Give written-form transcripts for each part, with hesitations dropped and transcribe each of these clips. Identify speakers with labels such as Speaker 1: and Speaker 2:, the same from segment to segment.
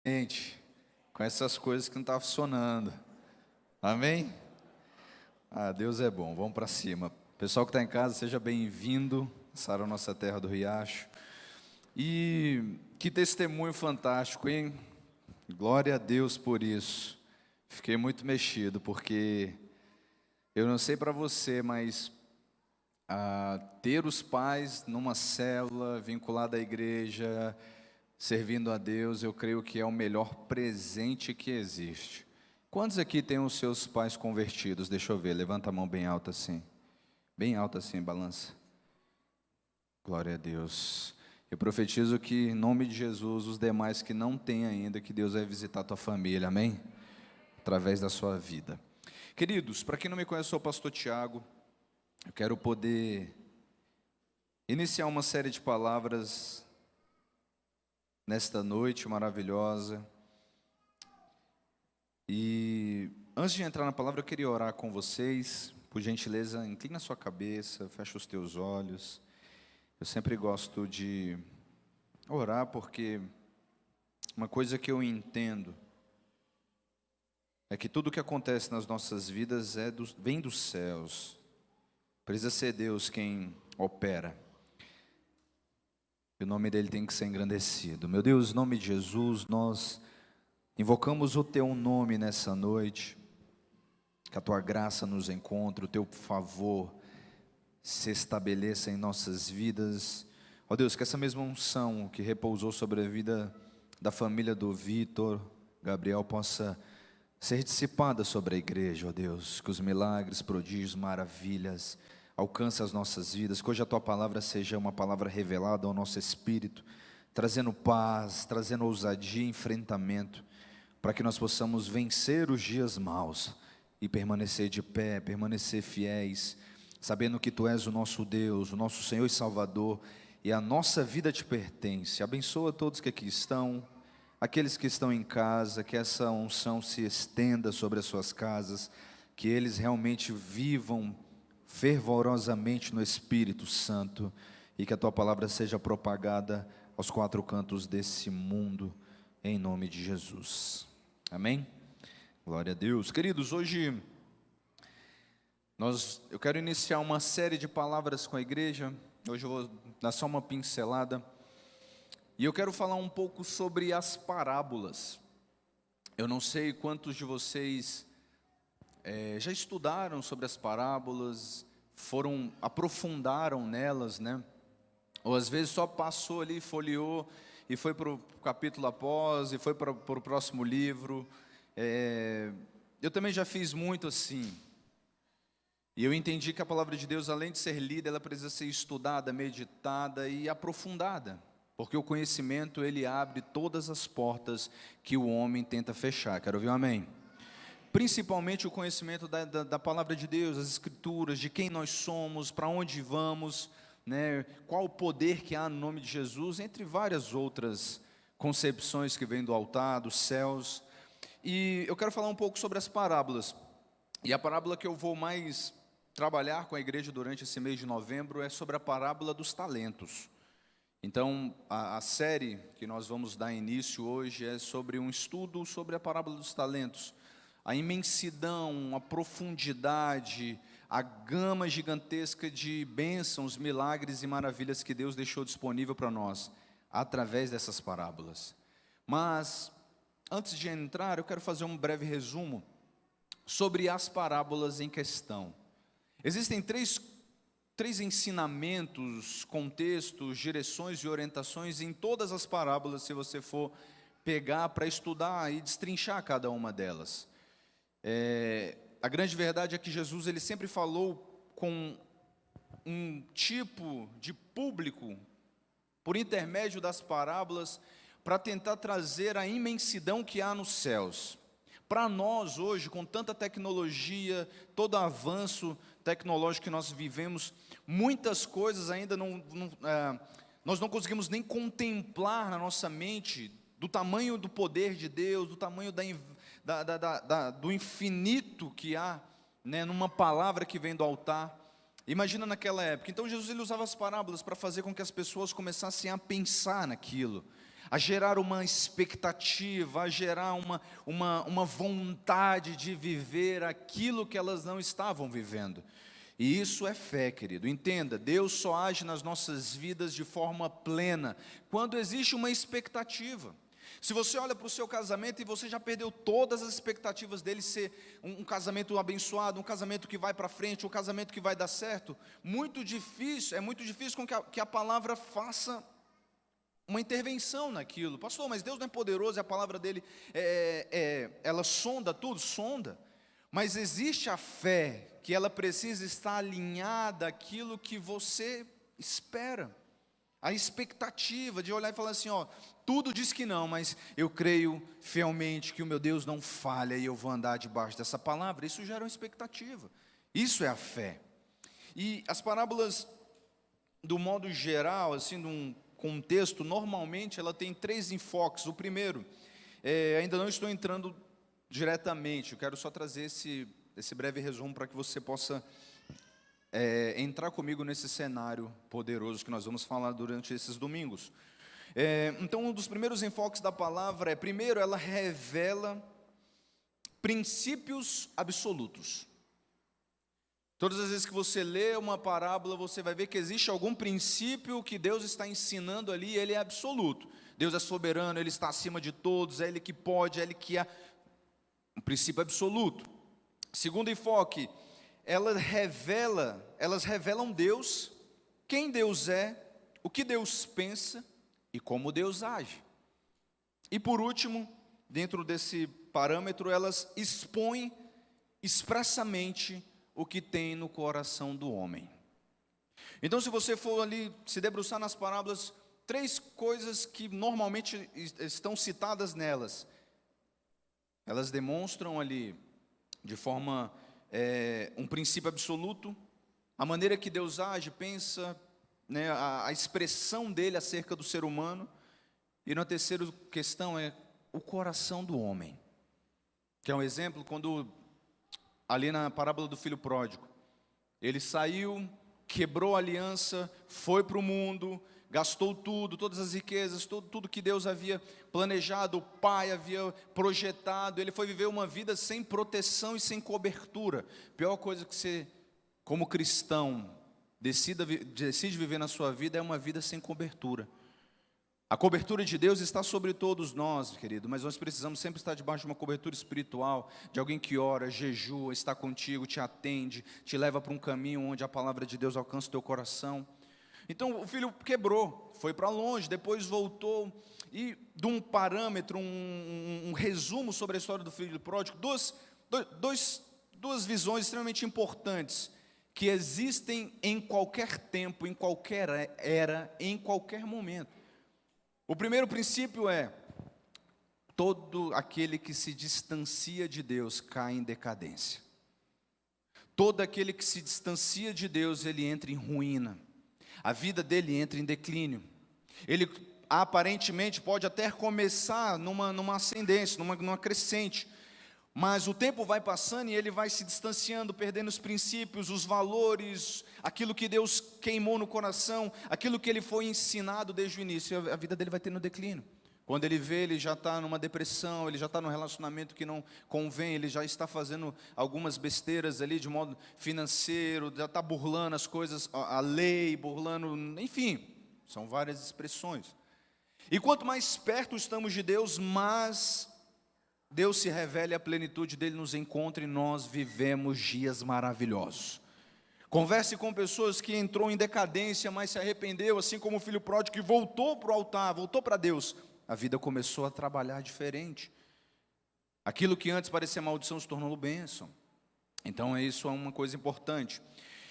Speaker 1: Gente, com essas coisas que não estavam funcionando. Amém? Deus é bom, vamos para cima. Pessoal que está em casa, seja bem-vindo. Sara, nossa terra do Riacho. E que testemunho fantástico, hein? Glória a Deus por isso. Fiquei muito mexido, porque eu não sei para você, mas ter os pais numa célula, vinculada à igreja, servindo a Deus, eu creio que é o melhor presente que existe. Quantos aqui têm os seus pais convertidos? Deixa eu ver, levanta a mão bem alta assim, balança. Glória a Deus. Eu profetizo que, em nome de Jesus, os demais que não têm ainda, que Deus vai visitar a tua família, amém? Através da sua vida. Queridos, para quem não me conhece, eu sou o pastor Tiago. Eu quero poder iniciar uma série de palavras nesta noite maravilhosa. E antes de entrar na palavra, eu queria orar com vocês. Por gentileza, inclina a sua cabeça, fecha os teus olhos. Eu sempre gosto de orar porque uma coisa que eu entendo é que tudo que acontece nas nossas vidas vem dos céus. Precisa ser Deus quem opera. E o nome dele tem que ser engrandecido. Meu Deus, em nome de Jesus, nós invocamos o teu nome nessa noite. Que a tua graça nos encontre, o teu favor se estabeleça em nossas vidas. Ó Deus, que essa mesma unção que repousou sobre a vida da família do Vitor, Gabriel, possa ser dissipada sobre a igreja, ó Deus. Que os milagres, prodígios, maravilhas alcancem as nossas vidas. Que hoje a tua palavra seja uma palavra revelada ao nosso espírito, trazendo paz, trazendo ousadia e enfrentamento, para que nós possamos vencer os dias maus e permanecer de pé, permanecer fiéis, sabendo que Tu és o nosso Deus, o nosso Senhor e Salvador, e a nossa vida Te pertence. Abençoa todos que aqui estão, aqueles que estão em casa, que essa unção se estenda sobre as suas casas, que eles realmente vivam fervorosamente no Espírito Santo, e que a Tua palavra seja propagada aos quatro cantos desse mundo, em nome de Jesus. Amém? Glória a Deus. Queridos, hoje eu quero iniciar uma série de palavras com a igreja. Hoje eu vou dar só uma pincelada. E eu quero falar um pouco sobre as parábolas. Eu não sei quantos de vocês já estudaram sobre as parábolas, aprofundaram nelas, né? Ou às vezes só passou ali, folheou e foi para o capítulo após, e foi para o próximo livro. Eu também já fiz muito assim. E eu entendi que a palavra de Deus, além de ser lida, ela precisa ser estudada, meditada e aprofundada. Porque o conhecimento, ele abre todas as portas que o homem tenta fechar. Quero ouvir um amém? Principalmente o conhecimento da palavra de Deus, as escrituras, de quem nós somos, para onde vamos, né? Qual o poder que há no nome de Jesus, entre várias outras concepções que vêm do altar, dos céus. E eu quero falar um pouco sobre as parábolas. E a parábola que eu vou mais trabalhar com a igreja durante esse mês de novembro é sobre a parábola dos talentos. Então, a série que nós vamos dar início hoje é sobre um estudo sobre a parábola dos talentos. A imensidão, a profundidade, a gama gigantesca de bênçãos, milagres e maravilhas que Deus deixou disponível para nós, através dessas parábolas. Mas, antes de entrar, eu quero fazer um breve resumo sobre as parábolas em questão. Existem três ensinamentos, contextos, direções e orientações em todas as parábolas, se você for pegar para estudar e destrinchar cada uma delas. A grande verdade é que Jesus, ele sempre falou com um tipo de público, por intermédio das parábolas, para tentar trazer a imensidão que há nos céus. Para nós hoje, com tanta tecnologia, todo avanço tecnológico que nós vivemos, muitas coisas ainda nós não conseguimos nem contemplar na nossa mente, do tamanho do poder de Deus, do tamanho do infinito que há, né, numa palavra que vem do altar. Imagina naquela época. Então Jesus, ele usava as parábolas para fazer com que as pessoas começassem a pensar naquilo, a gerar uma expectativa, a gerar uma vontade de viver aquilo que elas não estavam vivendo. E isso é fé, querido. Entenda, Deus só age nas nossas vidas de forma plena quando existe uma expectativa. Se você olha para o seu casamento e você já perdeu todas as expectativas dele ser um casamento abençoado, um casamento que vai para frente, um casamento que vai dar certo, é muito difícil com que a palavra faça uma intervenção naquilo. Pastor, mas Deus não é poderoso e a palavra dele, ela sonda tudo? Sonda. Mas existe a fé que ela precisa estar alinhada àquilo que você espera. A expectativa de olhar e falar assim, tudo diz que não, mas eu creio fielmente que o meu Deus não falha e eu vou andar debaixo dessa palavra. Isso gera uma expectativa. Isso é a fé. E as parábolas, do modo geral, assim, num contexto, normalmente ela tem 3 enfoques. O primeiro, ainda não estou entrando diretamente, eu quero só trazer esse breve resumo para que você possa entrar comigo nesse cenário poderoso que nós vamos falar durante esses domingos. Então, um dos primeiros enfoques da palavra primeiro, ela revela princípios absolutos. Todas as vezes que você lê uma parábola, você vai ver que existe algum princípio que Deus está ensinando ali, ele é absoluto. Deus é soberano, Ele está acima de todos, é Ele que pode, é Ele que é um princípio absoluto. Segundo enfoque, elas revelam Deus, quem Deus é, o que Deus pensa e como Deus age. E por último, dentro desse parâmetro, elas expõem expressamente o que tem no coração do homem. Então, se você for ali se debruçar nas parábolas, 3 coisas que normalmente estão citadas nelas, elas demonstram ali de forma um princípio absoluto, a maneira que Deus age, pensa, né, a expressão dele acerca do ser humano. E na terceira questão é o coração do homem, que é um exemplo quando ali na parábola do filho pródigo, ele saiu, quebrou a aliança, foi para o mundo, gastou tudo, todas as riquezas, tudo que Deus havia planejado, o Pai havia projetado. Ele foi viver uma vida sem proteção e sem cobertura. Pior coisa que você, como cristão, decide viver na sua vida é uma vida sem cobertura. A cobertura de Deus está sobre todos nós, querido, mas nós precisamos sempre estar debaixo de uma cobertura espiritual, de alguém que ora, jejua, está contigo, te atende, te leva para um caminho onde a palavra de Deus alcança o teu coração. Então o filho quebrou, foi para longe, depois voltou, e de um parâmetro, um resumo sobre a história do filho pródigo, duas visões extremamente importantes, que existem em qualquer tempo, em qualquer era, em qualquer momento. O primeiro princípio é: todo aquele que se distancia de Deus cai em decadência. Todo aquele que se distancia de Deus, ele entra em ruína. A vida dele entra em declínio. Ele aparentemente pode até começar numa ascendência, numa crescente, mas o tempo vai passando e ele vai se distanciando, perdendo os princípios, os valores, aquilo que Deus queimou no coração, aquilo que ele foi ensinado desde o início. A vida dele vai tendo declínio. Quando ele vê, ele já está numa depressão, ele já está num relacionamento que não convém, ele já está fazendo algumas besteiras ali de modo financeiro, já está burlando as coisas, a lei, burlando, enfim, são várias expressões. E quanto mais perto estamos de Deus, mais Deus se revela e a plenitude dele nos encontra e nós vivemos dias maravilhosos. Converse com pessoas que entrou em decadência, mas se arrependeu, assim como o filho pródigo que voltou para o altar, voltou para Deus. A vida começou a trabalhar diferente. Aquilo que antes parecia maldição se tornou bênção. Então isso é uma coisa importante.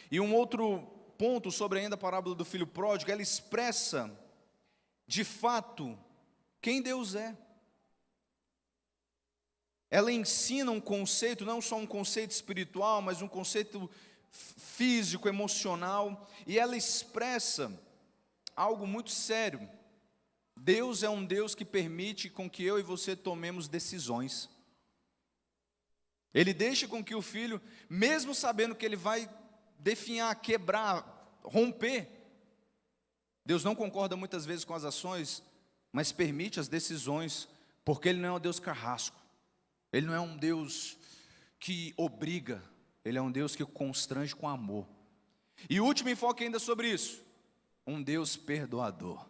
Speaker 1: E um outro ponto sobre ainda a parábola do filho pródigo, ela expressa, de fato, quem Deus é. Ela ensina um conceito, não só um conceito espiritual, mas um conceito físico, emocional, e ela expressa algo muito sério. Deus é um Deus que permite com que eu e você tomemos decisões. Ele deixa com que o filho, mesmo sabendo que ele vai definhar, quebrar, romper, Deus não concorda muitas vezes com as ações mas permite as decisões, porque Ele não é um Deus carrasco, Ele não é um Deus que obriga, Ele é um Deus que constrange com amor. E o último enfoque ainda sobre isso, um Deus perdoador,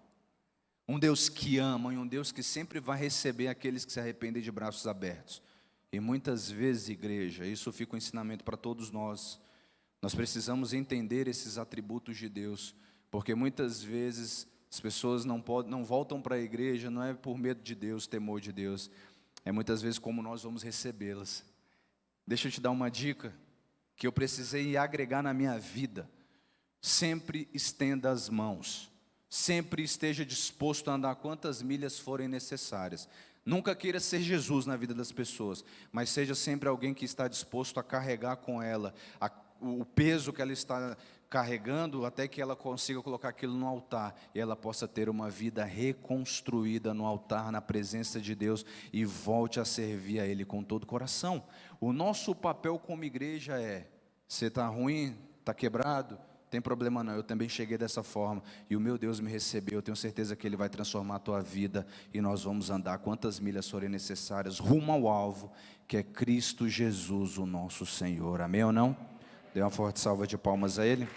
Speaker 1: um Deus que ama e um Deus que sempre vai receber aqueles que se arrependem de braços abertos. E muitas vezes, igreja, isso fica um ensinamento para todos nós, nós precisamos entender esses atributos de Deus, porque muitas vezes as pessoas não voltam para a igreja, não é por medo de Deus, temor de Deus, é muitas vezes como nós vamos recebê-las. Deixa eu te dar uma dica, que eu precisei agregar na minha vida: sempre estenda as mãos, sempre esteja disposto a andar quantas milhas forem necessárias. Nunca queira ser Jesus na vida das pessoas, mas seja sempre alguém que está disposto a carregar com ela o peso que ela está carregando, até que ela consiga colocar aquilo no altar, e ela possa ter uma vida reconstruída no altar, na presença de Deus, e volte a servir a Ele com todo o coração. O nosso papel como igreja é: você está ruim, está quebrado, tem problema não, eu também cheguei dessa forma, e o meu Deus me recebeu, eu tenho certeza que Ele vai transformar a tua vida, e nós vamos andar quantas milhas forem necessárias, rumo ao alvo, que é Cristo Jesus, o nosso Senhor. Amém ou não? Dê uma forte salva de palmas a Ele.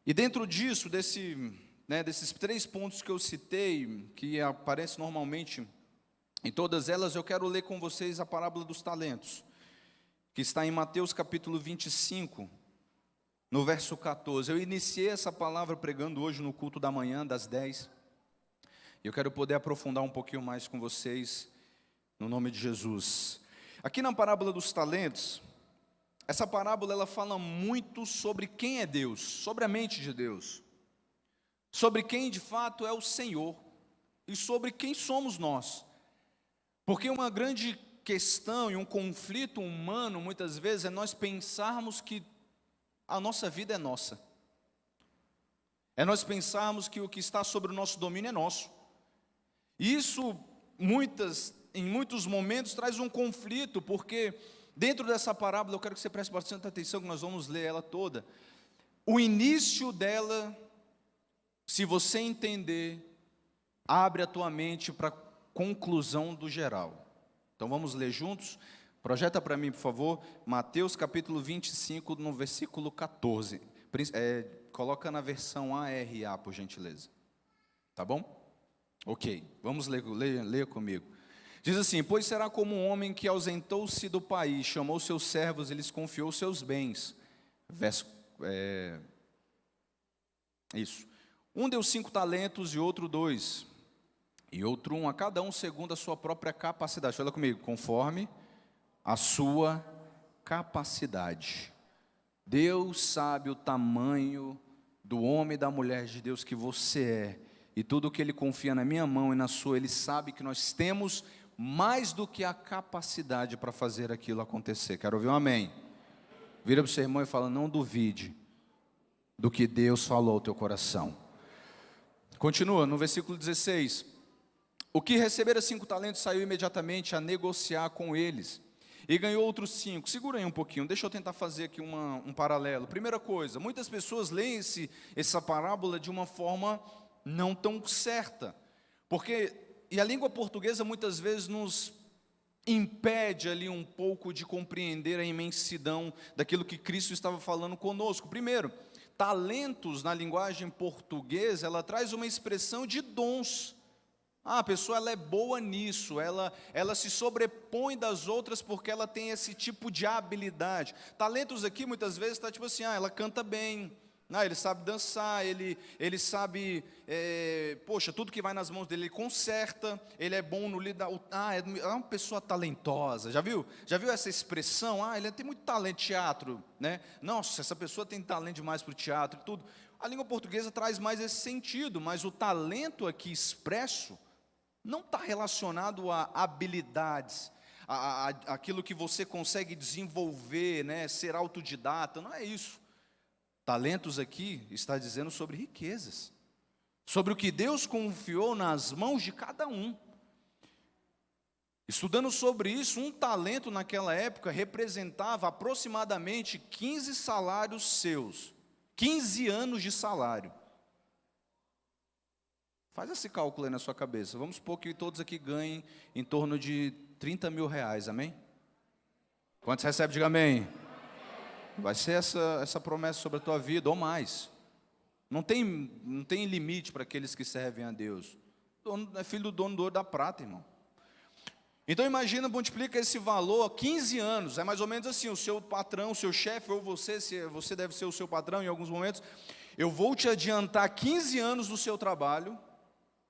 Speaker 1: E dentro disso, desses 3 pontos que eu citei, que aparecem normalmente em todas elas, eu quero ler com vocês a parábola dos talentos, que está em Mateus capítulo 25, no verso 14. Eu iniciei essa palavra pregando hoje no culto da manhã, das 10. E eu quero poder aprofundar um pouquinho mais com vocês, no nome de Jesus. Aqui na parábola dos talentos, essa parábola ela fala muito sobre quem é Deus, sobre a mente de Deus, sobre quem de fato é o Senhor e sobre quem somos nós. Porque uma grande questão e um conflito humano muitas vezes é nós pensarmos que a nossa vida é nossa. É nós pensarmos que o que está sobre o nosso domínio é nosso. E isso em muitos momentos traz um conflito, porque dentro dessa parábola, eu quero que você preste bastante atenção, que nós vamos ler ela toda. O início dela, se você entender, abre a tua mente para a conclusão do geral. Então vamos ler juntos? Projeta para mim, por favor, Mateus capítulo 25, no versículo 14. Coloca na versão ARA, por gentileza. Tá bom? Ok, vamos ler comigo. Diz assim: pois será como um homem que ausentou-se do país, chamou seus servos e lhes confiou seus bens. Isso. Um deu 5 talentos e outro 2. E outro 1, a cada um segundo a sua própria capacidade. Fala comigo, conforme a sua capacidade. Deus sabe o tamanho do homem e da mulher de Deus que você é. E tudo que Ele confia na minha mão e na sua, Ele sabe que nós temos mais do que a capacidade para fazer aquilo acontecer. Quero ouvir um amém? Vira para o seu irmão e fala: não duvide do que Deus falou ao teu coração. Continua no versículo 16. O que recebera 5 talentos saiu imediatamente a negociar com eles, e ganhou outros 5. Segura aí um pouquinho, deixa eu tentar fazer aqui um paralelo. Primeira coisa, muitas pessoas leem essa parábola de uma forma não tão certa, e a língua portuguesa muitas vezes nos impede ali um pouco de compreender a imensidão daquilo que Cristo estava falando conosco. Primeiro, talentos na linguagem portuguesa, ela traz uma expressão de dons. A pessoa ela é boa nisso, ela se sobrepõe das outras porque ela tem esse tipo de habilidade. Talentos aqui muitas vezes está tipo assim, ela canta bem, ele sabe dançar, ele sabe, tudo que vai nas mãos dele, ele conserta, ele é bom no lidar, é uma pessoa talentosa, já viu essa expressão? Ele tem muito talento, teatro, né? Nossa, essa pessoa tem talento demais para o teatro e tudo. A língua portuguesa traz mais esse sentido, mas o talento aqui expresso não está relacionado a habilidades, aquilo que você consegue desenvolver, né? Ser autodidata, não é isso. Talentos aqui está dizendo sobre riquezas, sobre o que Deus confiou nas mãos de cada um. Estudando sobre isso, um talento naquela época representava aproximadamente 15 salários seus. 15 anos de salário. Faz esse cálculo aí na sua cabeça. Vamos supor que todos aqui ganhem em torno de 30 mil reais, amém? Quantos recebem, diga amém. Vai ser essa promessa sobre a tua vida, ou mais. Não tem limite para aqueles que servem a Deus. É filho do dono do ouro da prata, irmão. Então imagina, multiplica esse valor 15 anos. É mais ou menos assim, o seu patrão, o seu chefe, ou você, se você deve ser o seu patrão em alguns momentos. Eu vou te adiantar 15 anos do seu trabalho,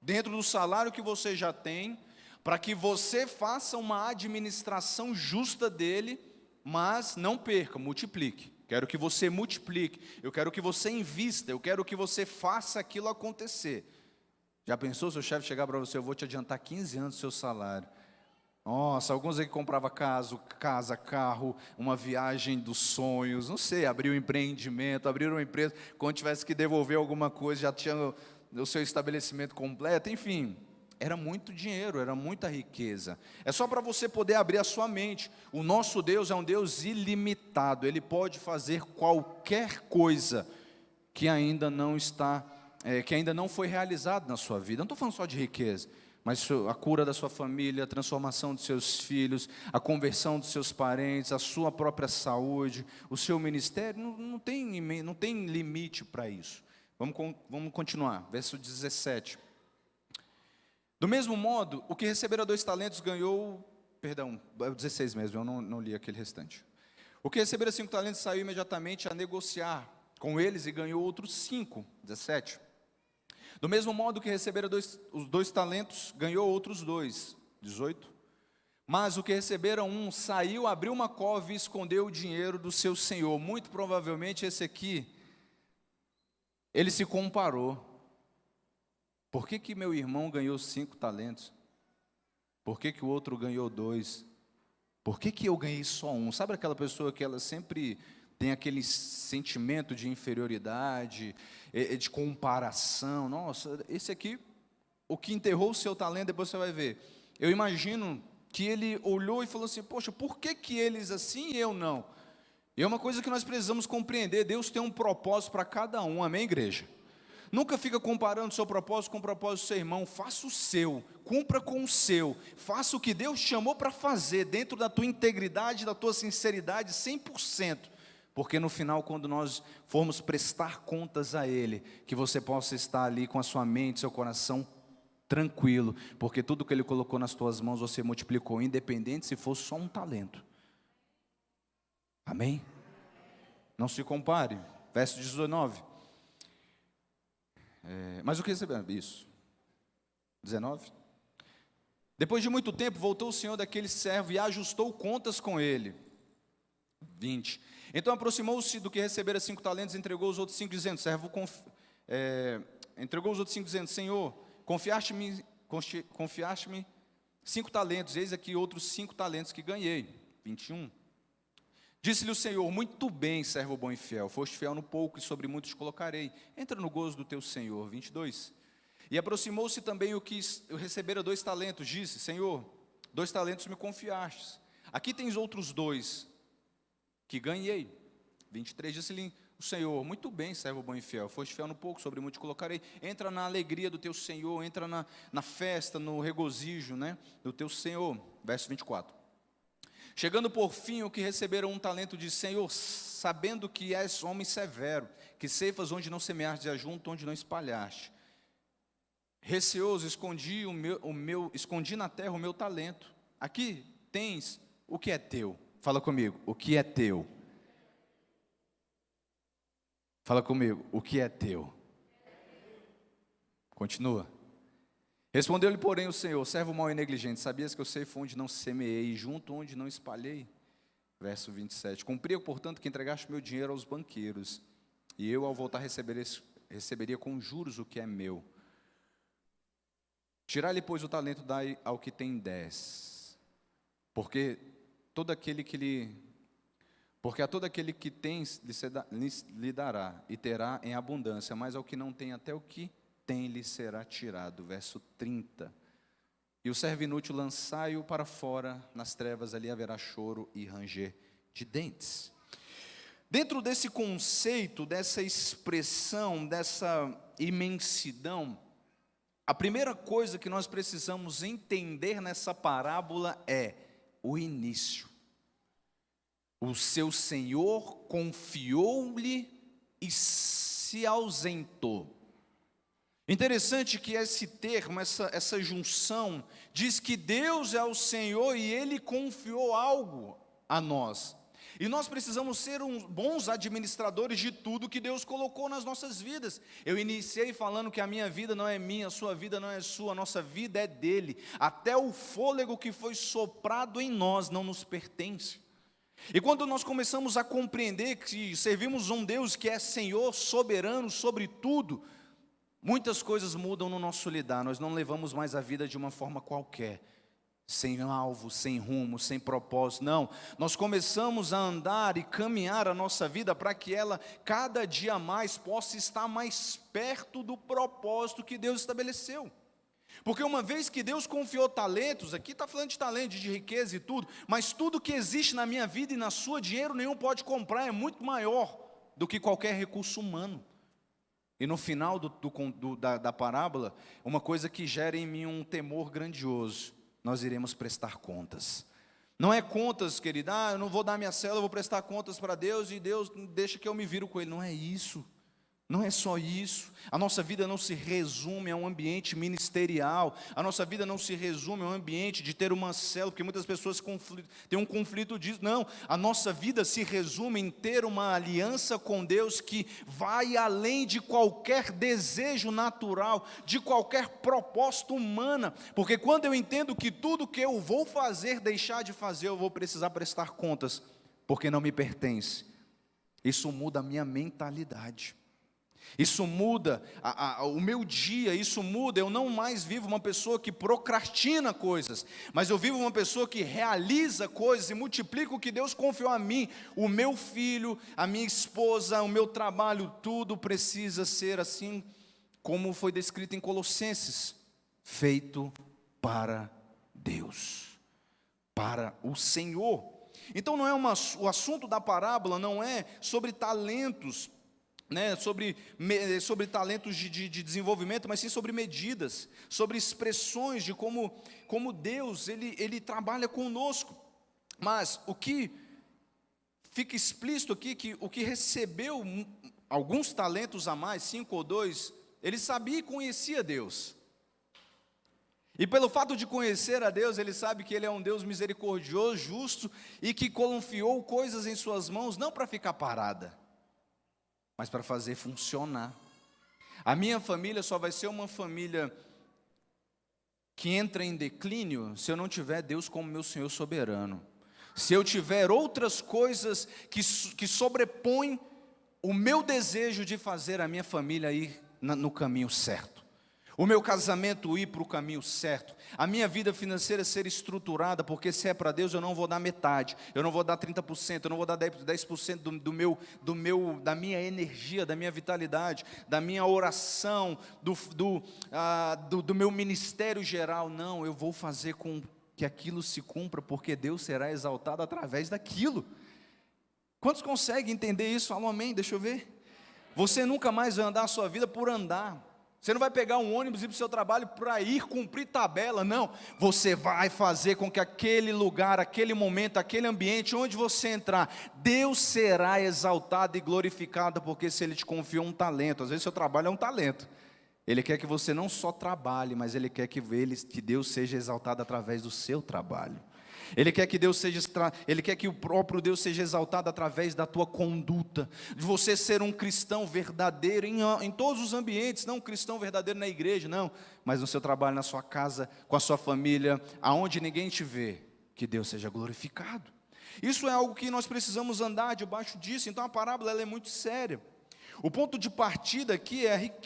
Speaker 1: dentro do salário que você já tem, para que você faça uma administração justa dele, mas não perca, multiplique. Quero que você multiplique, eu quero que você invista, eu quero que você faça aquilo acontecer. Já pensou se o chefe chegar para você, eu vou te adiantar 15 anos do seu salário. Nossa, alguns aí que compravam casa, carro, uma viagem dos sonhos, não sei, abriu um empreendimento, abriram uma empresa, quando tivesse que devolver alguma coisa, já tinha o seu estabelecimento completo, enfim. Era muito dinheiro, era muita riqueza. É só para você poder abrir a sua mente. O nosso Deus é um Deus ilimitado. Ele pode fazer qualquer coisa que ainda não foi realizado na sua vida. Não estou falando só de riqueza, mas a cura da sua família, a transformação dos seus filhos, a conversão dos seus parentes, a sua própria saúde, o seu ministério. Não tem limite para isso. Vamos continuar. Verso 17. Do mesmo modo, o que recebera 2 talentos ganhou, 16 mesmo, eu não li aquele restante. O que recebera 5 talentos saiu imediatamente a negociar com eles e ganhou outros 5, 17. Do mesmo modo que recebera os 2 talentos, ganhou outros 2, 18. Mas o que recebera 1 saiu, abriu uma cova e escondeu o dinheiro do seu senhor. Muito provavelmente esse aqui, ele se comparou. Por que meu irmão ganhou 5 talentos? Por que o outro ganhou 2? Por que eu ganhei só 1? Sabe aquela pessoa que ela sempre tem aquele sentimento de inferioridade, de comparação? Nossa, esse aqui, o que enterrou o seu talento, depois você vai ver. Eu imagino que ele olhou e falou assim, poxa, por que eles assim e eu não? E é uma coisa que nós precisamos compreender, Deus tem um propósito para cada um, amém, igreja? Nunca fica comparando o seu propósito com o propósito do seu irmão. Faça o seu, cumpra com o seu. Faça o que Deus te chamou para fazer, dentro da tua integridade, da tua sinceridade, 100%. Porque no final, quando nós formos prestar contas a Ele, que você possa estar ali com a sua mente, seu coração tranquilo. Porque tudo que Ele colocou nas tuas mãos, você multiplicou, independente se fosse só um talento. Amém? Não se compare. Verso 19. Mas o que recebeu? Isso. 19. Depois de muito tempo, voltou o senhor daquele servo e ajustou contas com ele. 20. Então aproximou-se do que recebera 5 talentos e entregou os outros 5, dizendo, entregou os outros 5, dizendo, Senhor, confiaste-me 5 talentos, eis aqui outros 5 talentos que ganhei. 21. Disse-lhe o Senhor, muito bem, servo bom e fiel, foste fiel no pouco e sobre muitos te colocarei, entra no gozo do teu Senhor. 22. E aproximou-se também o que recebera 2 talentos, disse, Senhor, 2 talentos me confiastes, aqui tens outros 2 que ganhei. 23. Disse-lhe o Senhor, muito bem, servo bom e fiel, foste fiel no pouco, sobre muitos te colocarei, entra na alegria do teu Senhor, entra na festa, no regozijo, né, do teu Senhor. Verso 24. Chegando por fim, o que receberam 1 talento, disse, Senhor, sabendo que és homem severo, que ceifas onde não semeaste e ajunto onde não espalhaste. Receoso, escondi na terra o meu talento. Aqui tens o que é teu. Fala comigo, o que é teu? Fala comigo, o que é teu? Continua. Respondeu-lhe, porém, o Senhor, servo mau e negligente, sabias que eu ceifo onde não semeei, e junto onde não espalhei? Verso 27. Cumpria, portanto, que entregaste meu dinheiro aos banqueiros, e eu, ao voltar, receberia com juros o que é meu. Tirai-lhe, pois, o talento, dai ao que tem 10. Porque a todo aquele que tens lhe dará, e terá em abundância, mas ao que não tem, até o que tem lhe será tirado. Verso 30. E o servo inútil lançai-o para fora, nas trevas ali haverá choro e ranger de dentes. Dentro desse conceito, dessa expressão, dessa imensidão, a primeira coisa que nós precisamos entender nessa parábola é o início. O seu Senhor confiou-lhe e se ausentou. Interessante que esse termo, essa junção, diz que Deus é o Senhor e Ele confiou algo a nós. E nós precisamos ser bons administradores de tudo que Deus colocou nas nossas vidas. Eu iniciei falando que a minha vida não é minha, a sua vida não é sua, a nossa vida é dele. Até o fôlego que foi soprado em nós não nos pertence. E quando nós começamos a compreender que servimos um Deus que é Senhor, soberano sobre tudo, muitas coisas mudam no nosso lidar. Nós não levamos mais a vida de uma forma qualquer, sem alvo, sem rumo, sem propósito. Não, nós começamos a andar e caminhar a nossa vida para que ela cada dia mais possa estar mais perto do propósito que Deus estabeleceu. Porque uma vez que Deus confiou talentos, aqui está falando de talento, de riqueza e tudo, mas tudo que existe na minha vida e na sua, dinheiro nenhum pode comprar, é muito maior do que qualquer recurso humano. E no final da parábola, uma coisa que gera em mim um temor grandioso: nós iremos prestar contas. Não é contas, querida, eu não vou dar minha célula, eu vou prestar contas para Deus e Deus deixa que eu me viro com Ele. Não é isso, não é só isso. A nossa vida não se resume a um ambiente ministerial, a nossa vida não se resume a um ambiente de ter uma célula, porque muitas pessoas têm um conflito disso. Não, a nossa vida se resume em ter uma aliança com Deus que vai além de qualquer desejo natural, de qualquer propósito humana, porque quando eu entendo que tudo que eu vou fazer, deixar de fazer, eu vou precisar prestar contas, porque não me pertence, isso muda a minha mentalidade. Isso muda o meu dia, isso muda, eu não mais vivo uma pessoa que procrastina coisas, mas eu vivo uma pessoa que realiza coisas e multiplica o que Deus confiou a mim. O meu filho, a minha esposa, o meu trabalho, tudo precisa ser assim como foi descrito em Colossenses, feito para Deus, para o Senhor. Então não é o assunto da parábola não é sobre talentos, sobre talentos de desenvolvimento, mas sim sobre medidas, sobre expressões de como Deus ele trabalha conosco. Mas o que fica explícito aqui, que o que recebeu alguns talentos a mais, 5 ou 2, ele sabia e conhecia Deus. E pelo fato de conhecer a Deus, ele sabe que Ele é um Deus misericordioso, justo, e que confiou coisas em suas mãos, não para ficar parada, mas para fazer funcionar. A minha família só vai ser uma família que entra em declínio se eu não tiver Deus como meu Senhor soberano. Se eu tiver outras coisas que sobrepõem o meu desejo de fazer a minha família ir no caminho certo, o meu casamento ir para o caminho certo, a minha vida financeira ser estruturada, porque se é para Deus eu não vou dar metade, eu não vou dar 30%, eu não vou dar 10% da minha energia, da minha vitalidade, da minha oração, do meu ministério geral. Não, eu vou fazer com que aquilo se cumpra, porque Deus será exaltado através daquilo. Quantos conseguem entender isso? Falam amém, deixa eu ver. Você nunca mais vai andar a sua vida por andar. Você não vai pegar um ônibus e ir para o seu trabalho para ir cumprir tabela, não. Você vai fazer com que aquele lugar, aquele momento, aquele ambiente, onde você entrar, Deus será exaltado e glorificado, porque se Ele te confiou um talento, às vezes seu trabalho é um talento, Ele quer que você não só trabalhe, mas Ele quer que Deus seja exaltado através do seu trabalho. Ele quer que o próprio Deus seja exaltado através da tua conduta, de você ser um cristão verdadeiro em todos os ambientes, não um cristão verdadeiro na igreja, não, mas no seu trabalho, na sua casa, com a sua família, aonde ninguém te vê, que Deus seja glorificado. Isso é algo que nós precisamos andar debaixo disso. Então a parábola ela é muito séria. O ponto de partida aqui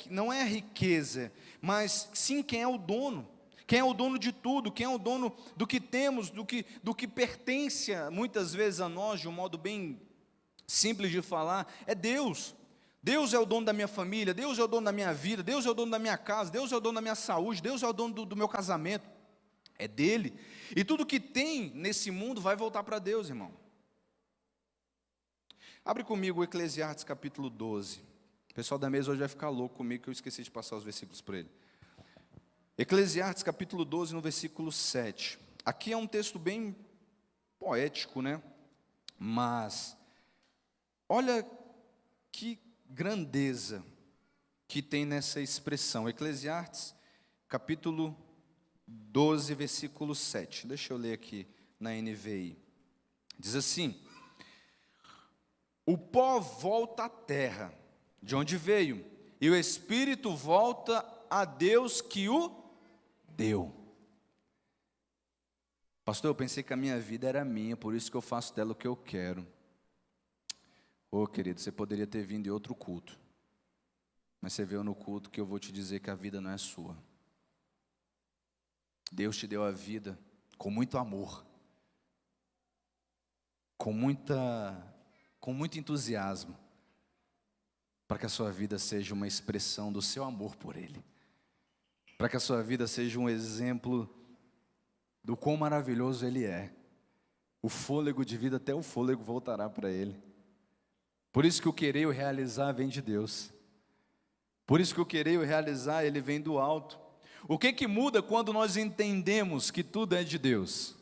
Speaker 1: não é a riqueza, mas sim quem é o dono. Quem é o dono de tudo, quem é o dono do que temos, do que pertence muitas vezes a nós, de um modo bem simples de falar, é Deus. Deus é o dono da minha família, Deus é o dono da minha vida, Deus é o dono da minha casa, Deus é o dono da minha saúde, Deus é o dono do meu casamento, é dele. E tudo que tem nesse mundo vai voltar para Deus, irmão. Abre comigo o Eclesiastes capítulo 12. O pessoal da mesa hoje vai ficar louco comigo, que eu esqueci de passar os versículos para ele. Eclesiastes capítulo 12, no versículo 7. Aqui é um texto bem poético, né? Mas, olha que grandeza que tem nessa expressão. Eclesiastes capítulo 12, versículo 7. Deixa eu ler aqui na NVI. Diz assim: o pó volta à terra, de onde veio, e o espírito volta a Deus que o deu. Pastor, eu pensei que a minha vida era minha, por isso que eu faço dela o que eu quero. Ô querido, você poderia ter vindo em outro culto, mas você veio no culto que eu vou te dizer que a vida não é sua. Deus te deu a vida com muito amor, com muito entusiasmo, para que a sua vida seja uma expressão do seu amor por Ele, para que a sua vida seja um exemplo do quão maravilhoso Ele é. O fôlego de vida, até o fôlego voltará para Ele. Por isso que o querer e o realizar vem de Deus. Por isso que o querer e o realizar, ele vem do alto. O que muda quando nós entendemos que tudo é de Deus?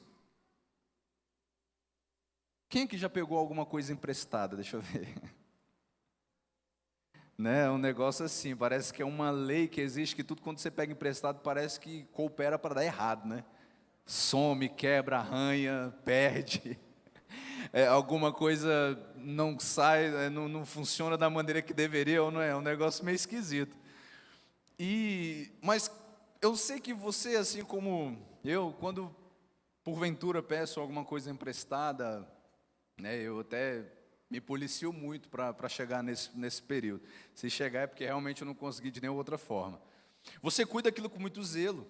Speaker 1: Quem é que já pegou alguma coisa emprestada? Deixa eu ver. Né? Um negócio assim, parece que é uma lei que existe, que tudo quando você pega emprestado parece que coopera para dar errado, né? Some, quebra, arranha, perde. Alguma coisa não sai, não funciona da maneira que deveria, ou não é? É um negócio meio esquisito. Mas eu sei que você, assim como eu, quando porventura peço alguma coisa emprestada, né, eu até me policio muito para chegar nesse período. Se chegar é porque realmente eu não consegui de nenhuma outra forma. Você cuida daquilo com muito zelo.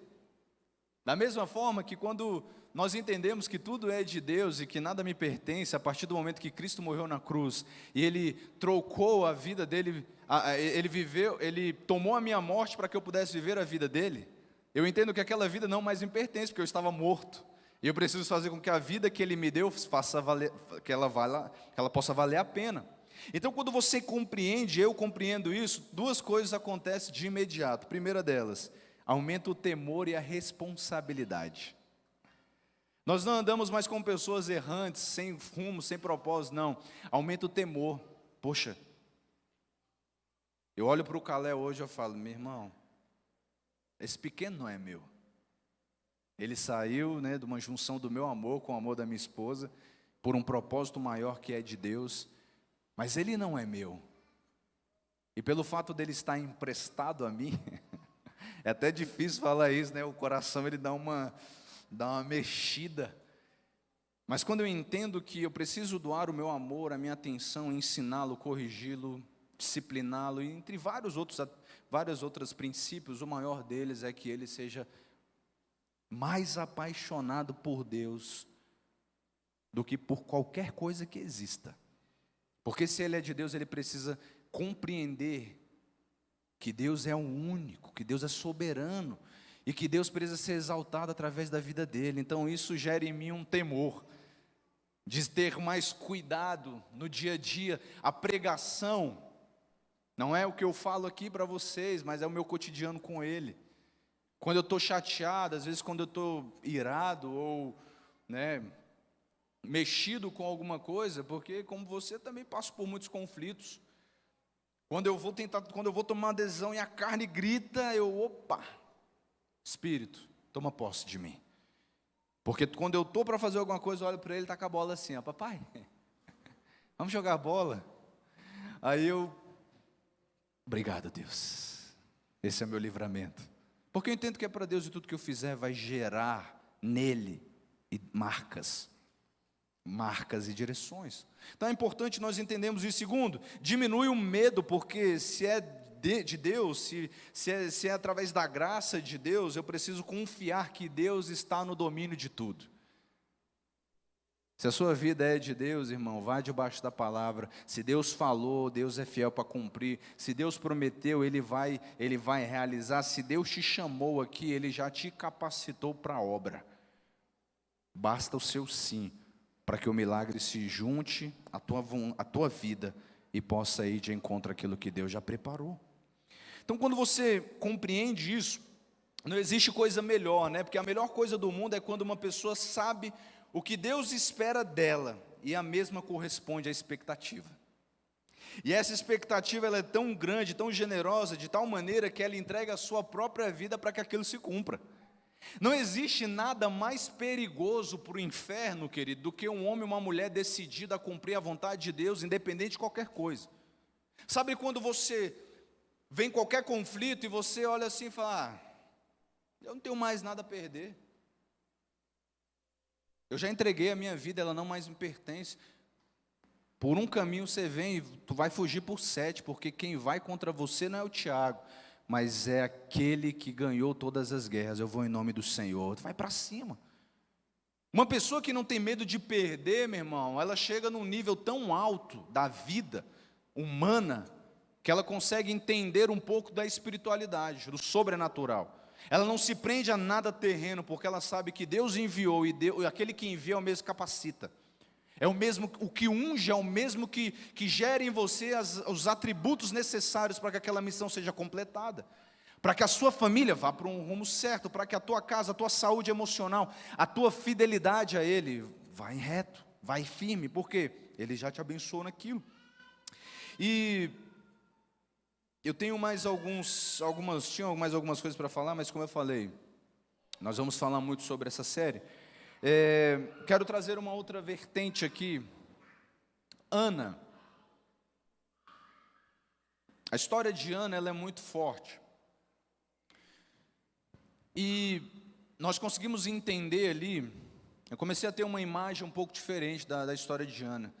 Speaker 1: Da mesma forma que quando nós entendemos que tudo é de Deus e que nada me pertence, a partir do momento que Cristo morreu na cruz e Ele trocou a vida dele, Ele tomou a minha morte para que eu pudesse viver a vida dele, eu entendo que aquela vida não mais me pertence, porque eu estava morto, e eu preciso fazer com que a vida que Ele me deu faça valer, que ela possa valer a pena. Então, quando você compreende, eu compreendo isso, duas coisas acontecem de imediato. A primeira delas, aumenta o temor e a responsabilidade. Nós não andamos mais como pessoas errantes, sem rumo, sem propósito, não. Aumenta o temor. Poxa, eu olho para o Calé hoje e eu falo, meu irmão, esse pequeno não é meu. Ele saiu, né, de uma junção do meu amor com o amor da minha esposa, por um propósito maior que é de Deus, mas ele não é meu. E pelo fato dele estar emprestado a mim, é até difícil falar isso, né? O coração ele dá uma mexida. Mas quando eu entendo que eu preciso doar o meu amor, a minha atenção, ensiná-lo, corrigi-lo, discipliná-lo, e entre vários outros princípios, o maior deles é que ele seja mais apaixonado por Deus do que por qualquer coisa que exista. Porque se ele é de Deus, ele precisa compreender que Deus é o único, que Deus é soberano, e que Deus precisa ser exaltado através da vida dele. Então isso gera em mim um temor, de ter mais cuidado no dia a dia. A pregação não é o que eu falo aqui para vocês, mas é o meu cotidiano com ele. Quando eu estou chateado, às vezes quando eu estou irado, ou né, mexido com alguma coisa, porque como você também passo por muitos conflitos. Quando eu vou tomar uma decisão e a carne grita, opa, Espírito, toma posse de mim. Porque quando eu estou para fazer alguma coisa, eu olho para ele e está com a bola assim, ó, papai, vamos jogar bola? Aí obrigado Deus, esse é meu livramento. Porque eu entendo que é para Deus e tudo que eu fizer vai gerar nele marcas e direções. Então é importante nós entendermos isso. Segundo, diminui o medo, porque se é de Deus, se é através da graça de Deus, eu preciso confiar que Deus está no domínio de tudo. Se a sua vida é de Deus, irmão, vá debaixo da palavra. Se Deus falou, Deus é fiel para cumprir. Se Deus prometeu, Ele vai realizar. Se Deus te chamou aqui, Ele já te capacitou para a obra. Basta o seu sim. para que o milagre se junte à tua vida e possa ir de encontro àquilo que Deus já preparou. Então, quando você compreende isso, não existe coisa melhor, né? Porque a melhor coisa do mundo é quando uma pessoa sabe o que Deus espera dela e a mesma corresponde à expectativa. E essa expectativa ela é tão grande, tão generosa, de tal maneira que ela entrega a sua própria vida para que aquilo se cumpra. Não existe nada mais perigoso para o inferno, querido, do que um homem ou uma mulher decidida a cumprir a vontade de Deus, independente de qualquer coisa. Sabe quando você vem qualquer conflito e você olha assim e fala, eu não tenho mais nada a perder. Eu já entreguei a minha vida, ela não mais me pertence. Por um caminho você vem e tu vai fugir por 7, porque quem vai contra você não é o Tiago, mas é aquele que ganhou todas as guerras. Eu vou em nome do Senhor. Tu vai para cima. Uma pessoa que não tem medo de perder, meu irmão, ela chega num nível tão alto da vida humana, que ela consegue entender um pouco da espiritualidade, do sobrenatural. Ela não se prende a nada terreno, porque ela sabe que Deus enviou, e aquele que envia é o mesmo que capacita. É o mesmo, o que unge é o mesmo que gera em você os atributos necessários para que aquela missão seja completada. Para que a sua família vá para um rumo certo, para que a tua casa, a tua saúde emocional, a tua fidelidade a Ele, vá em reto, vá firme, porque Ele já te abençoou naquilo. E eu tenho tinha mais algumas coisas para falar, mas como eu falei, nós vamos falar muito sobre essa série. Quero trazer uma outra vertente aqui. Ana. A história de Ana, ela é muito forte. E nós conseguimos entender ali, eu comecei a ter uma imagem um pouco diferente da história de Ana.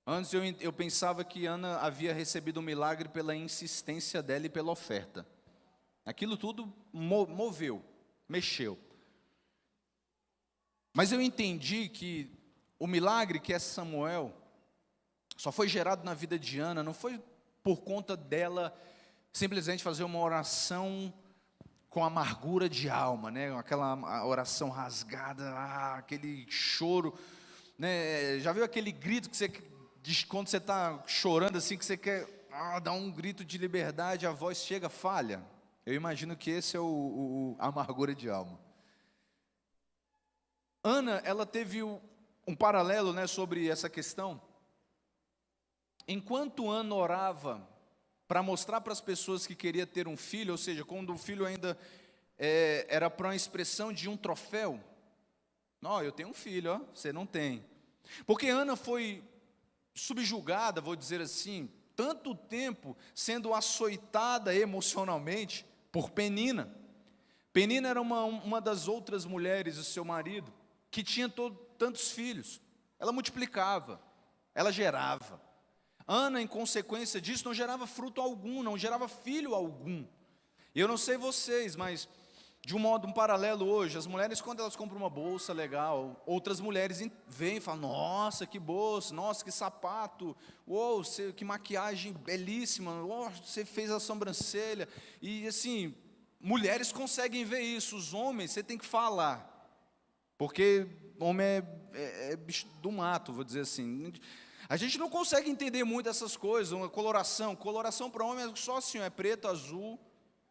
Speaker 1: Antes eu pensava que Ana havia recebido o milagre pela insistência dela e pela oferta. Aquilo tudo moveu, mexeu. Mas eu entendi que o milagre que é Samuel só foi gerado na vida de Ana, não foi por conta dela simplesmente fazer uma oração com amargura de alma, né? Aquela oração rasgada, aquele choro, né? Já viu aquele grito que você, quando você está chorando assim, que você quer dar um grito de liberdade, a voz chega, falha? Eu imagino que esse é a amargura de alma. Ana, ela teve um paralelo, né, sobre essa questão. Enquanto Ana orava para mostrar para as pessoas que queria ter um filho, ou seja, quando o filho ainda era para uma expressão de um troféu. Não, eu tenho um filho, ó, você não tem. Porque Ana foi subjugada, vou dizer assim, tanto tempo sendo açoitada emocionalmente por Penina. Penina era uma das outras mulheres do seu marido, que tinha tantos filhos. Ela multiplicava, ela gerava. Ana, em consequência disso, não gerava fruto algum, não gerava filho algum. E eu não sei vocês, mas de um paralelo hoje, as mulheres, quando elas compram uma bolsa legal, outras mulheres vêm e falam, nossa, que bolsa, nossa, que sapato, uou, que maquiagem belíssima, uou, você fez a sobrancelha. E assim, mulheres conseguem ver isso, os homens, você tem que falar. Porque homem é bicho do mato, vou dizer assim. A gente não consegue entender muito essas coisas, uma coloração para homem é só assim, é preto, azul,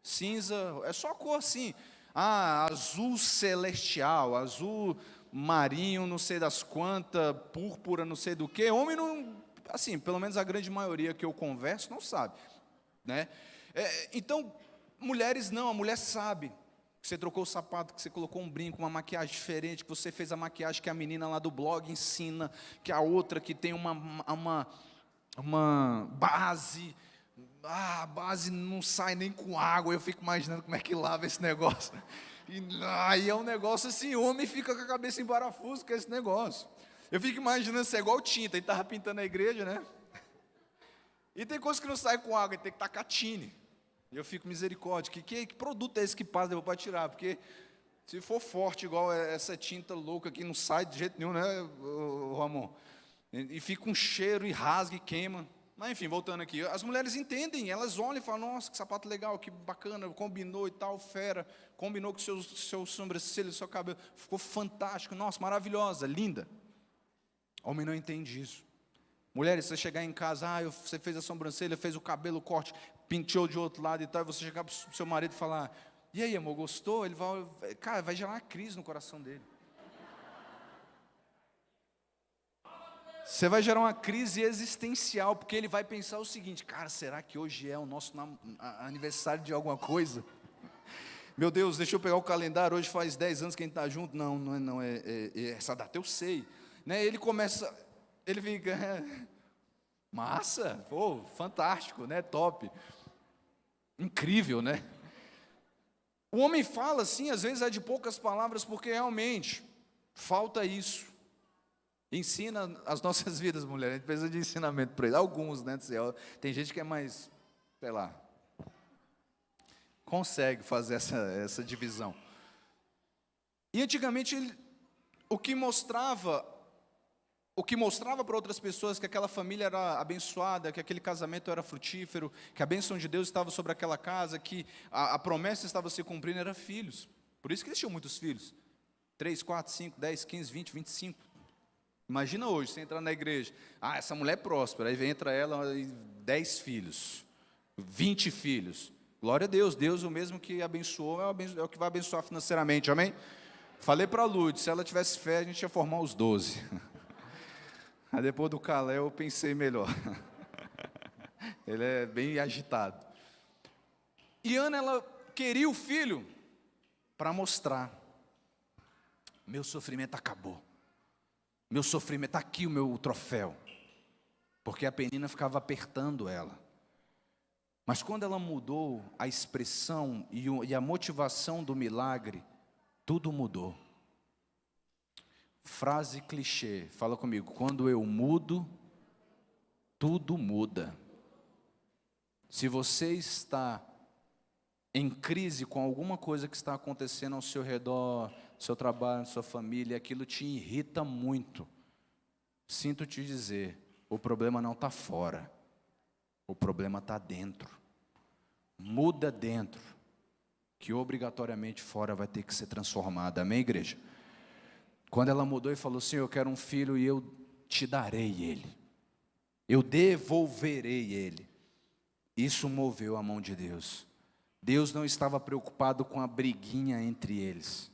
Speaker 1: cinza, é só cor assim. Azul celestial, azul marinho, não sei das quantas, púrpura, não sei do que. Homem não, assim, pelo menos a grande maioria que eu converso não sabe, né? Então, mulheres não, a mulher sabe. Que você trocou o sapato, que você colocou um brinco, uma maquiagem diferente, que você fez a maquiagem que a menina lá do blog ensina, que a outra que tem uma base, a base não sai nem com água, eu fico imaginando como é que lava esse negócio. E aí é um negócio assim, o homem fica com a cabeça em parafuso com esse negócio. Eu fico imaginando se é igual tinta, ele estava pintando a igreja, né? E tem coisa que não sai com água, ele tem que tacar tine. E eu fico, misericórdia, que produto é esse que passa para tirar? Porque se for forte igual essa tinta louca aqui, não sai de jeito nenhum, né, Ramon? E fica um cheiro e rasga e queima. Mas enfim, voltando aqui, as mulheres entendem, elas olham e falam, nossa, que sapato legal, que bacana, combinou e tal, fera, combinou com seu sobrancelho, seu cabelo, ficou fantástico, nossa, maravilhosa, linda. Homem não entende isso. Mulheres, você chegar em casa, você fez a sobrancelha, fez o cabelo, o corte, penteou de outro lado e tal, e você chegar para o seu marido e falar, e aí, amor, gostou? Ele vai, cara, vai gerar uma crise no coração dele. Você vai gerar uma crise existencial, porque ele vai pensar o seguinte, cara, será que hoje é o nosso aniversário de alguma coisa? Meu Deus, deixa eu pegar o calendário, hoje faz 10 anos que a gente está junto. Não, essa data eu sei. Né? Ele começa, ele fica, massa, pô, fantástico, né? Top, incrível, né? O homem fala assim, às vezes é de poucas palavras, porque realmente falta isso. Ensina as nossas vidas, mulher, a gente precisa de ensinamento para eles. Alguns, né? Tem gente que é mais, sei lá, consegue fazer essa divisão. E antigamente, o que mostrava para outras pessoas que aquela família era abençoada, que aquele casamento era frutífero, que a bênção de Deus estava sobre aquela casa, que a promessa estava se cumprindo, eram filhos. Por isso que eles tinham muitos filhos. 3, 4, 5, 10, 15, 20, 25. Imagina hoje, você entrar na igreja, essa mulher é próspera, aí entra ela e 10 filhos, 20 filhos. Glória a Deus, Deus o mesmo que abençoou, é o que vai abençoar financeiramente, amém? Falei para a Lud, se ela tivesse fé, a gente ia formar os 12. Aí depois do Calé eu pensei melhor. Ele é bem agitado. E Ana, ela queria o filho para mostrar, meu sofrimento acabou. Meu sofrimento, está aqui o meu troféu. Porque a Penina ficava apertando ela. Mas quando ela mudou a expressão e a motivação do milagre, tudo mudou. Frase clichê, fala comigo, quando eu mudo, tudo muda. Se você está em crise com alguma coisa que está acontecendo ao seu redor, seu trabalho, sua família, aquilo te irrita muito, sinto te dizer, o problema não está fora, o problema está dentro. Muda dentro, que obrigatoriamente fora vai ter que ser transformada, amém, igreja? Quando ela mudou e falou assim, eu quero um filho e eu te darei ele, eu devolverei ele, isso moveu a mão de Deus. Deus não estava preocupado com a briguinha entre eles,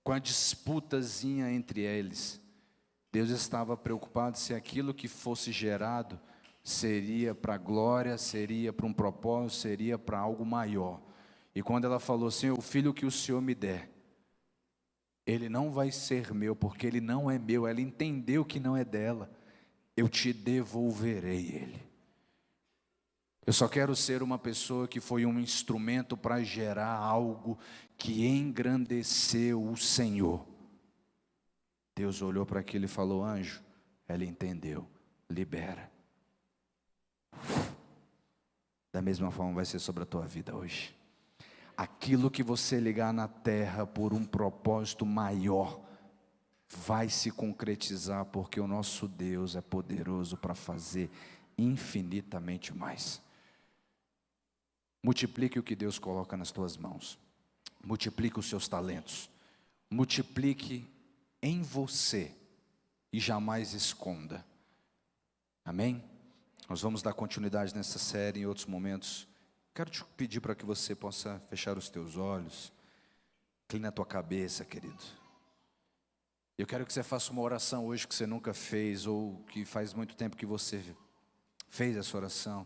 Speaker 1: com a disputazinha entre eles. Deus estava preocupado se aquilo que fosse gerado seria para a glória, seria para um propósito, seria para algo maior. E quando ela falou assim, o filho que o Senhor me der, ele não vai ser meu, porque ele não é meu, ela entendeu que não é dela, eu te devolverei ele. Eu só quero ser uma pessoa que foi um instrumento para gerar algo que engrandeceu o Senhor. Deus olhou para aquilo e falou, anjo, ela entendeu, libera. Da mesma forma vai ser sobre a tua vida hoje. Aquilo que você ligar na terra por um propósito maior, vai se concretizar, porque o nosso Deus é poderoso para fazer infinitamente mais. Multiplique o que Deus coloca nas tuas mãos. Multiplique os seus talentos. Multiplique em você e jamais esconda. Amém? Nós vamos dar continuidade nessa série em outros momentos. Quero te pedir para que você possa fechar os teus olhos. Inclina a tua cabeça, querido. Eu quero que você faça uma oração hoje que você nunca fez, ou que faz muito tempo que você fez essa oração.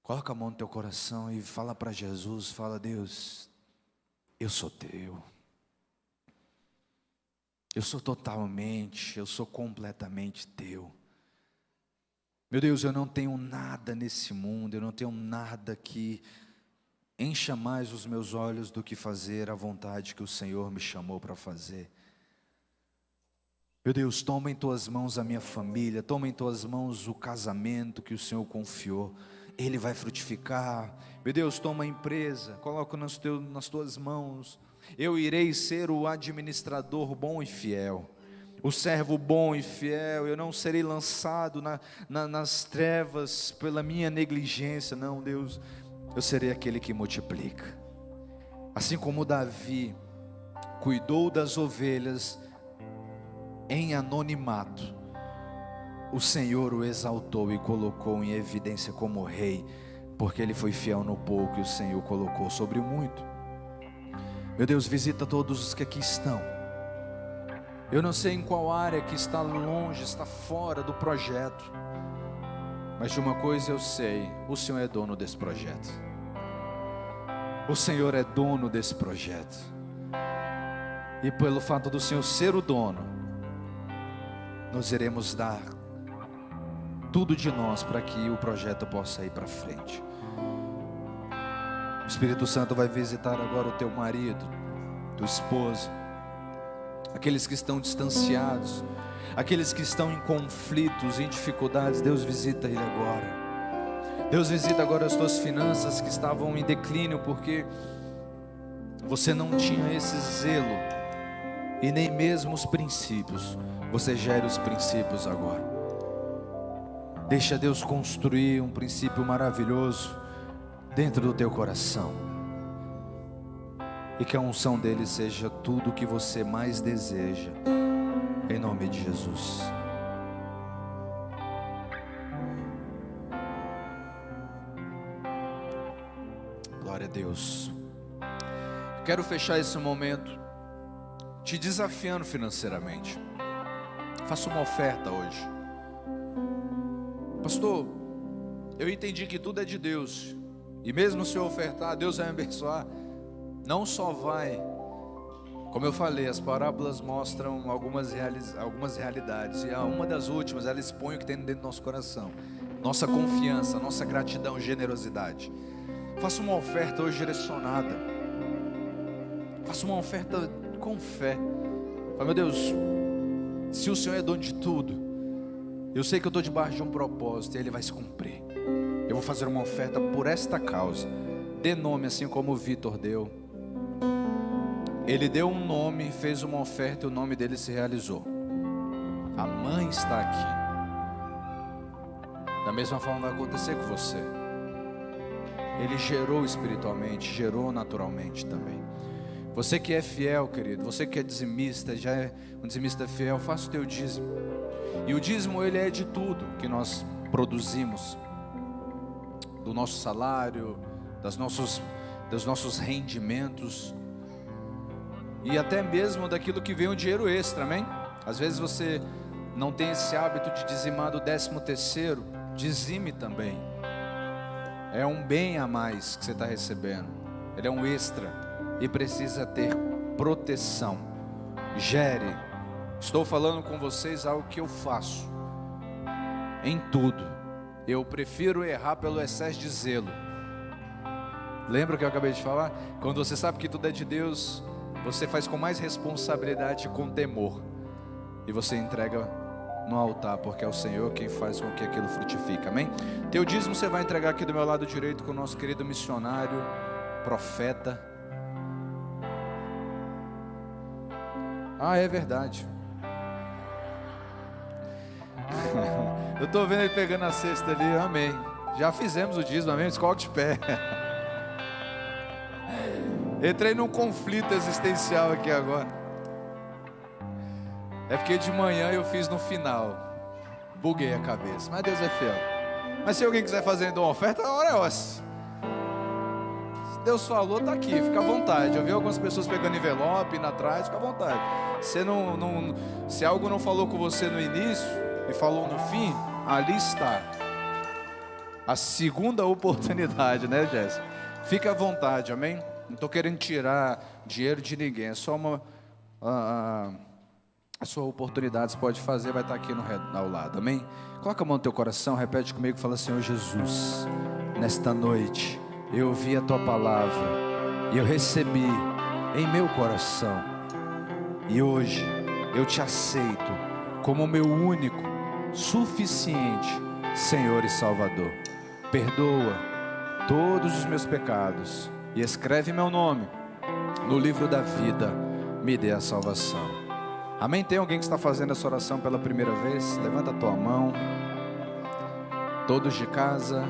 Speaker 1: Coloca a mão no teu coração e fala para Jesus, fala, Deus, eu sou teu. Eu sou totalmente, eu sou completamente teu. Meu Deus, eu não tenho nada nesse mundo, eu não tenho nada que encha mais os meus olhos do que fazer a vontade que o Senhor me chamou para fazer. Meu Deus, toma em tuas mãos a minha família, toma em tuas mãos o casamento que o Senhor confiou. Ele vai frutificar. Meu Deus, toma a empresa, coloca nas tuas mãos. Eu irei ser o administrador bom e fiel, o servo bom e fiel. Eu não serei lançado nas trevas pela minha negligência. Não, Deus, eu serei aquele que multiplica. Assim como Davi cuidou das ovelhas em anonimato, o Senhor o exaltou e colocou em evidência como rei, porque ele foi fiel no pouco e o Senhor o colocou sobre o muito. Meu Deus, visita todos os que aqui estão. Eu não sei em qual área que está longe, está fora do projeto, mas de uma coisa eu sei: o Senhor é dono desse projeto. O Senhor é dono desse projeto. E pelo fato do Senhor ser o dono, nós iremos dar tudo de nós para que o projeto possa ir para frente. O Espírito Santo vai visitar agora o teu marido, tua esposa, aqueles que estão distanciados, aqueles que estão em conflitos, em dificuldades. Deus visita ele agora. Deus visita agora as tuas finanças que estavam em declínio, porque você não tinha esse zelo e nem mesmo os princípios. Você gere os princípios agora. Deixa Deus construir um princípio maravilhoso dentro do teu coração, e que a unção dele seja tudo o que você mais deseja, em nome de Jesus. Glória a Deus. Quero fechar esse momento te desafiando financeiramente. Faça uma oferta hoje. Pastor, eu entendi que tudo é de Deus, e mesmo se eu ofertar, Deus vai me abençoar. Não só vai, como eu falei, as parábolas mostram algumas realidades, e uma das últimas, ela expõe o que tem dentro do nosso coração: nossa confiança, nossa gratidão, generosidade. Faça uma oferta hoje direcionada. Faça uma oferta com fé. Fala: meu Deus, se o Senhor é dono de tudo, eu sei que eu estou debaixo de um propósito e ele vai se cumprir. Eu vou fazer uma oferta por esta causa. Dê nome, assim como o Vitor deu. Ele deu um nome, fez uma oferta e o nome dele se realizou. A mãe está aqui. Da mesma forma vai acontecer com você. Ele gerou espiritualmente, gerou naturalmente também. Você que é fiel, querido, você que é dizimista, já é um dizimista fiel, faça o teu dízimo. E o dízimo, ele é de tudo que nós produzimos, do nosso salário, dos nossos rendimentos, e até mesmo daquilo que vem um dinheiro extra, amém? Às vezes você não tem esse hábito de dizimar do 13º, dizime também. É um bem a mais que você está recebendo, ele é um extra e precisa ter proteção. Gere. Estou falando com vocês algo que eu faço em tudo. Eu prefiro errar pelo excesso de zelo. Lembra o que eu acabei de falar? Quando você sabe que tudo é de Deus, você faz com mais responsabilidade e com temor, e você entrega no altar, porque é o Senhor quem faz com que aquilo frutifique, amém? Teu dízimo você vai entregar aqui do meu lado direito com o nosso querido missionário, profeta. Ah, é verdade. Eu estou vendo ele pegando a cesta ali, amém. Já fizemos o dízimo, amém? Coloque de pé. Entrei num conflito existencial aqui agora. É porque de manhã eu fiz no final. Buguei a cabeça, mas Deus é fiel. Mas se alguém quiser fazer uma oferta, a hora é essa. Se Deus falou, está aqui, fica à vontade. Eu vi algumas pessoas pegando envelope, indo atrás, fica à vontade. Se algo não falou com você no início e falou no fim, ali está a segunda oportunidade, né, Jéssica? Fica à vontade, amém? Não estou querendo tirar dinheiro de ninguém, é só a sua oportunidade. Você pode fazer, vai estar aqui ao lado, amém? Coloca a mão no teu coração, repete comigo, fala: Senhor Jesus, nesta noite eu ouvi a tua palavra e eu recebi em meu coração, e hoje eu te aceito como meu único, suficiente Senhor e Salvador. Perdoa todos os meus pecados e escreve meu nome no livro da vida, me dê a salvação. Amém? Tem alguém que está fazendo essa oração pela primeira vez? Levanta a tua mão. Todos de casa.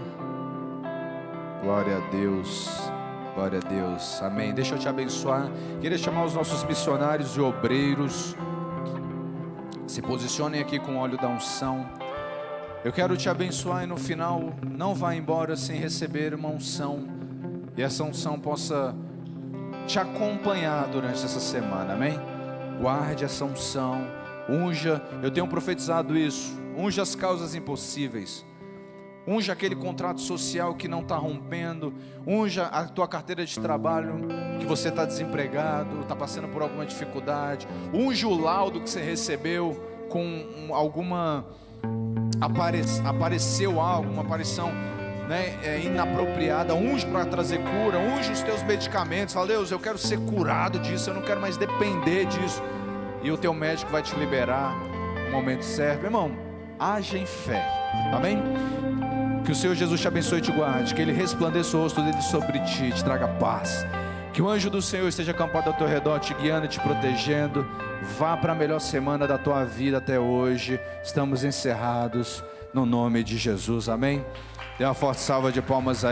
Speaker 1: Glória a Deus, glória a Deus, amém. Deixa eu te abençoar. Queria chamar os nossos missionários e obreiros. Se posicionem aqui com o óleo da unção. Eu quero te abençoar e no final não vá embora sem receber uma unção. E essa unção possa te acompanhar durante essa semana, amém? Guarde essa unção, unja, eu tenho profetizado isso, unja as causas impossíveis. Unja aquele contrato social que não está rompendo. Unja a tua carteira de trabalho, que você está desempregado, está passando por alguma dificuldade. Unja o laudo que você recebeu com alguma... Apareceu algo, uma aparição, né, inapropriada. Unge para trazer cura. Unge os teus medicamentos. Fala, Deus, eu quero ser curado disso, eu não quero mais depender disso. E o teu médico vai te liberar no momento certo. Meu irmão, haja em fé, amém? Que o Senhor Jesus te abençoe e te guarde, que Ele resplandeça o rosto dele sobre ti e te traga paz. Que o anjo do Senhor esteja acampado ao teu redor, te guiando e te protegendo. Vá para a melhor semana da tua vida até hoje. Estamos encerrados no nome de Jesus, amém? Dê uma forte salva de palmas aí.